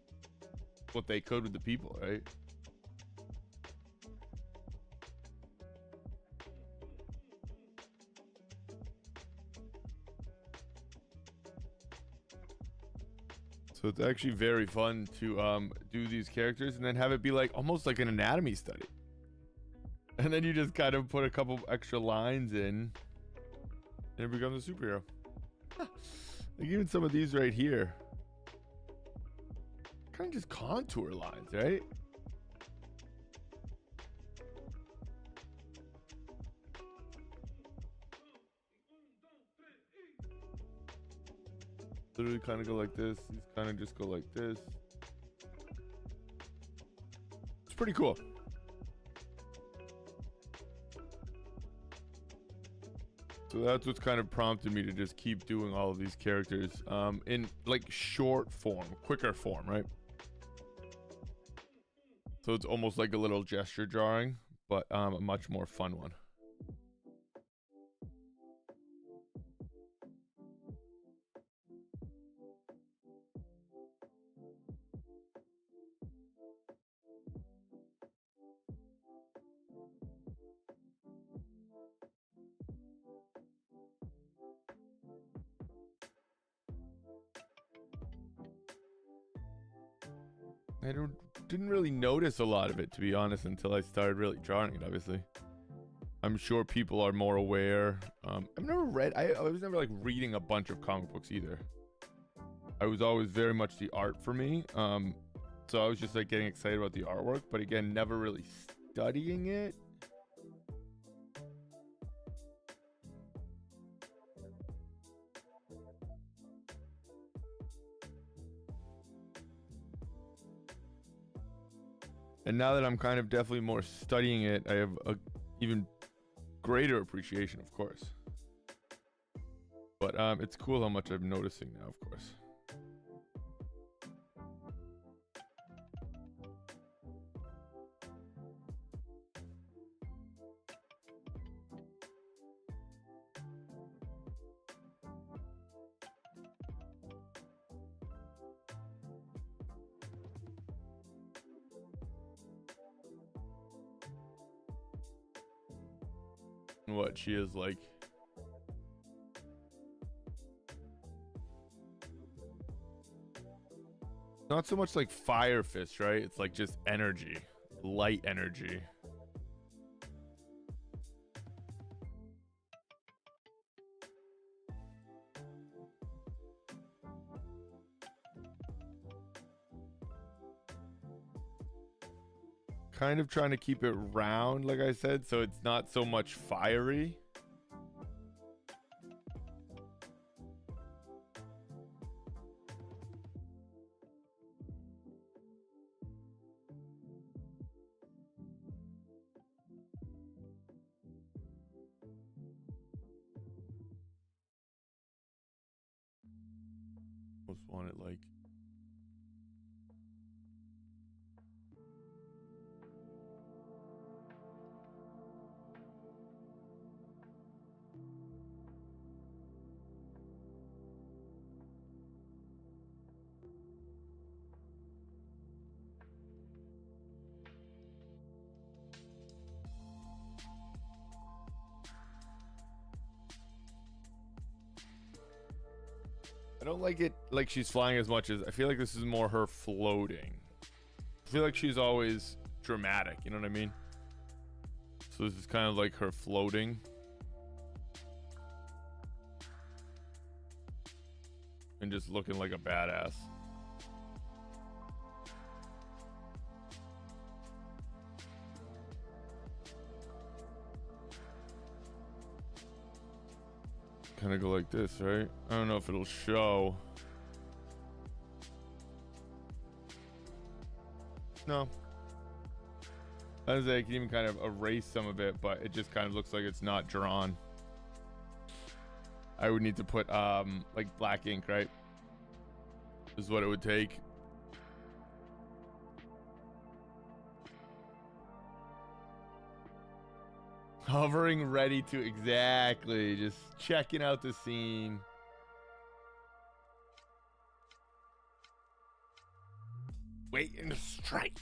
[SPEAKER 1] what they could with the people, right? So it's actually very fun to do these characters and then have it be like almost like an anatomy study. And then you just kind of put a couple extra lines in and it becomes a superhero. Like even some of these right here. Kind of just contour lines, right? Literally kind of go like this. These kind of just go like this. It's pretty cool. So that's what's kind of prompted me to just keep doing all of these characters in like short form, quicker form, right? So it's almost like a little gesture drawing, but a much more fun one. I didn't really notice a lot of it, to be honest, until I started really drawing it, obviously. I'm sure people are more aware. I've never read, I was never like reading a bunch of comic books either. I was always very much the art for me. So I was just like getting excited about the artwork, but again, never really studying it. And now that I'm kind of definitely more studying it, I have a even greater appreciation, of course. But it's cool how much I'm noticing now, of course. What she is like. Not so much like Fire Fist, right? It's like just energy, light energy. Kind of trying to keep it round, like I said, so it's not so much fiery. Almost want it like I don't like it like she's flying as much as I feel like this is more her floating. I feel like she's always dramatic, you know what I mean? So this is kind of like her floating. And just looking like a badass. Kind of go like this, right? I don't know if it'll show. No. I was like, I can even kind of erase some of it, but it just kind of looks like it's not drawn. I would need to put like black ink, right? Is what it would take. Hovering ready to exactly just checking out the scene. Waiting to strike.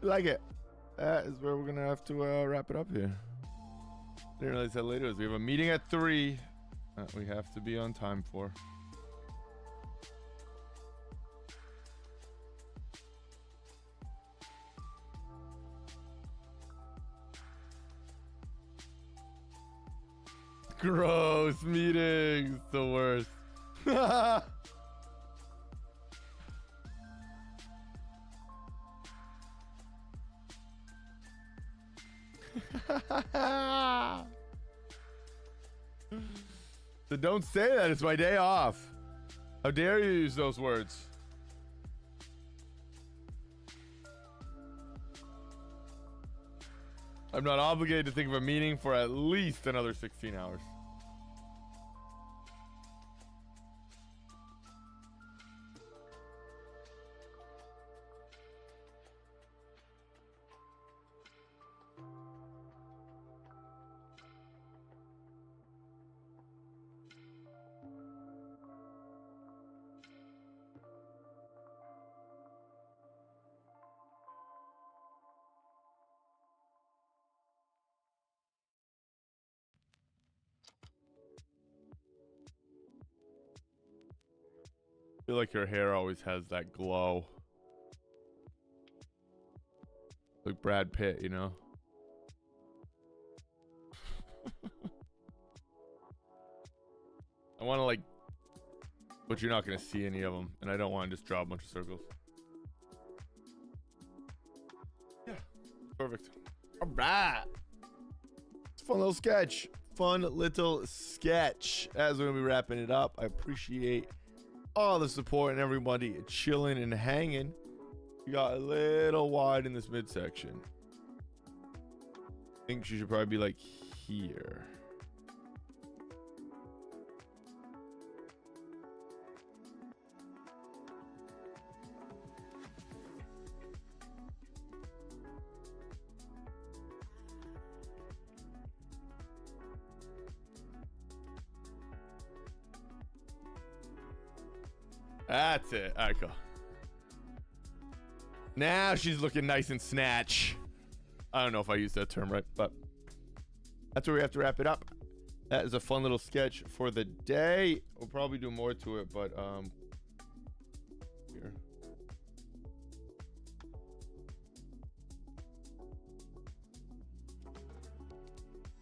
[SPEAKER 1] Like it. That is where we're gonna have to wrap it up here. Didn't realize how late it was. We have a meeting at 3 that we have to be on time for. Gross meetings, the worst. So don't say that. It's my day off. How dare you use those words? I'm not obligated to think of a meeting for at least another 16 hours. I feel like your hair always has that glow. Like Brad Pitt, you know? I want to like, but you're not going to see any of them. And I don't want to just draw a bunch of circles. Yeah, perfect. All right. It's a fun little sketch. Fun little sketch. As we're going to be wrapping it up, I appreciate all the support and everybody chilling and hanging. We got a little wide in this midsection. I think she should probably be like here. That's it. All right, cool. Now she's looking nice and snatch. I don't know if I used that term right, but that's where we have to wrap it up. That is a fun little sketch for the day. We'll probably do more to it, but here.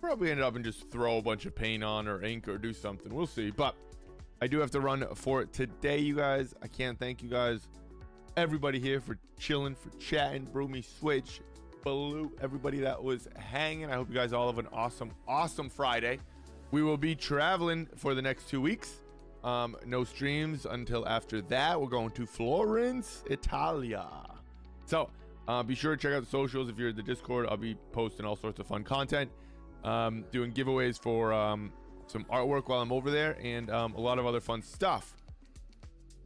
[SPEAKER 1] Probably ended up and just throw a bunch of paint on or ink or do something. We'll see, but I do have to run for today, you guys. I can't thank you guys, everybody here, for chilling, for chatting, Broomy, Switch, Baloo, everybody that was hanging. I hope you guys all have an awesome Friday. We will be traveling for the next 2 weeks. No streams until after that. We're going to Florence, Italia. So be sure to check out the socials. If you're in the Discord, I'll be posting all sorts of fun content, doing giveaways for some artwork while I'm over there, and a lot of other fun stuff.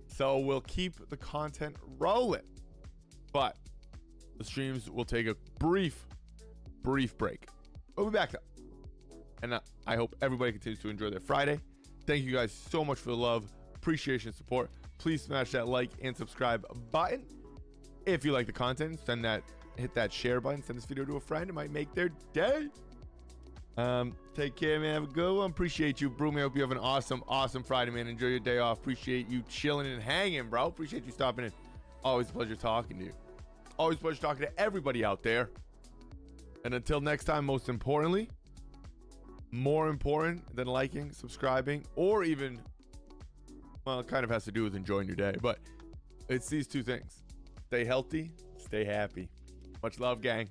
[SPEAKER 1] So we'll keep the content rolling, but the streams will take a brief break. We'll be back though, and I hope everybody continues to enjoy their Friday. Thank you guys so much for the love, appreciation, support. Please smash that like and subscribe button if you like the content. Hit that share button. Send this video to a friend. It might make their day. Take care, man. Have a good one. Appreciate you, Broomy. I hope you have an awesome Friday, man. Enjoy your day off. Appreciate you chilling and hanging, bro. Appreciate you stopping in. Always a pleasure talking to you. Always a pleasure talking to everybody out there. And until next time, most importantly, more important than liking, subscribing, or even, well, it kind of has to do with enjoying your day, but it's these two things. Stay healthy, stay happy. Much love, gang.